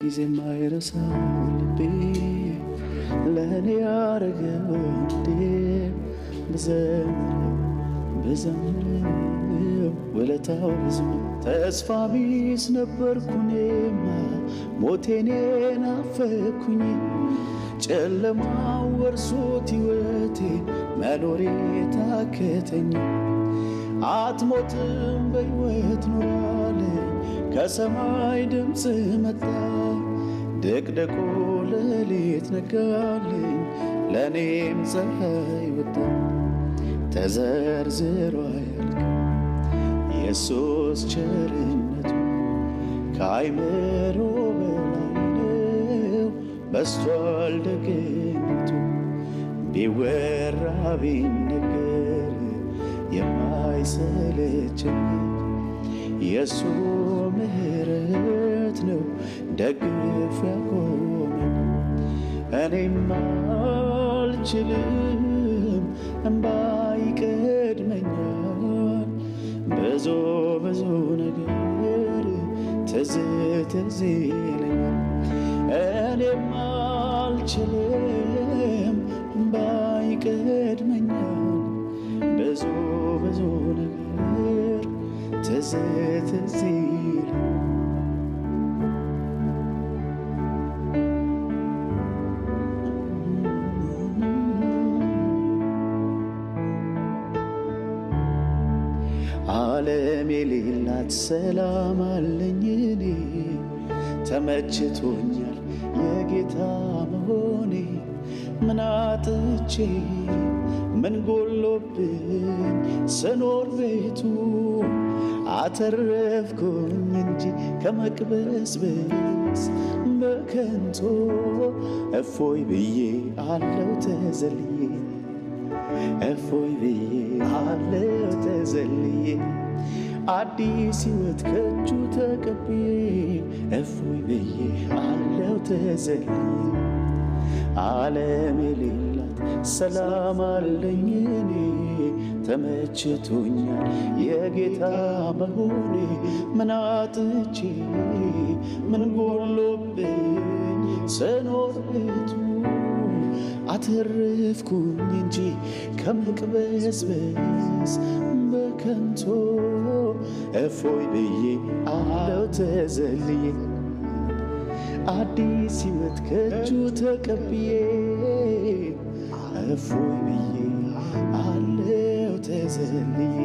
ጊዜ ማይረሳው ልቤ ለእኔ ያረገው እንዴ ብዘምረው ውለታው ብዙ ተስፋ ቢስ ነበርኩ እኔማ ሞቴን ናፈኩኝ ጨለማው ወርሶት ሕይወቴ መኖሬ ታከተኝ አትሞትም በሕይወት ኖራለኝ ከሰማይ ድምፅ መጣ ድቅድቁ ሌሊት ነጋልኝ ለእኔም ፀሐይ ወጣ ተዘርዝሮ አያልቅም ኢየሱስ ቸርነቱ ከአይምሮ በላይ ነው በዝቷል ደግነቱ ቢወራ ቢነገር የማይሰለችነት የሱ ምሕረት ነው ደግፎ ያቆመን እኔም አልችልም እንባ ይቀድመኛል ብዙ ነገር ትዝ ይለኛል እኔም አልችልም እንባ ይቀድመኛል ብዙ ነገር ትዝ ይለኛል ዓለም የሌላት ሰላም አለኝ እኔ ተመችቶኛል የጌታ መሆኔ ምን አጥቼ ምን ጎሎብኝ ስኖር ቤቱ አተረፍኩኝ እንጂ ከመቅበስበስ በከንቱ እፎይ ብዬ አለው ተዘልዬ እፎይ ብዬ አለው ተዘልዬ አዲስ ሕይወት ከእጁ ተቀብዬ እፎይ ብዬ አለው ተዘልዬ ዓለም የሌላት ሰላም አለኝ እኔ ተመችቶኛል የጌታ መሆኔ ምን አጥቼ ምን ጎሎብኝ ስኖር ቤቱ አተረፍኩኝ እንጂ ከመቅበዝበዝ በከንቱ እፎይ ብዬ አለው ተዘልዬ አዲስ ሕይወት ከእጁ ተቀብዬ እፎይ ብዬ አለው ተዘልዬ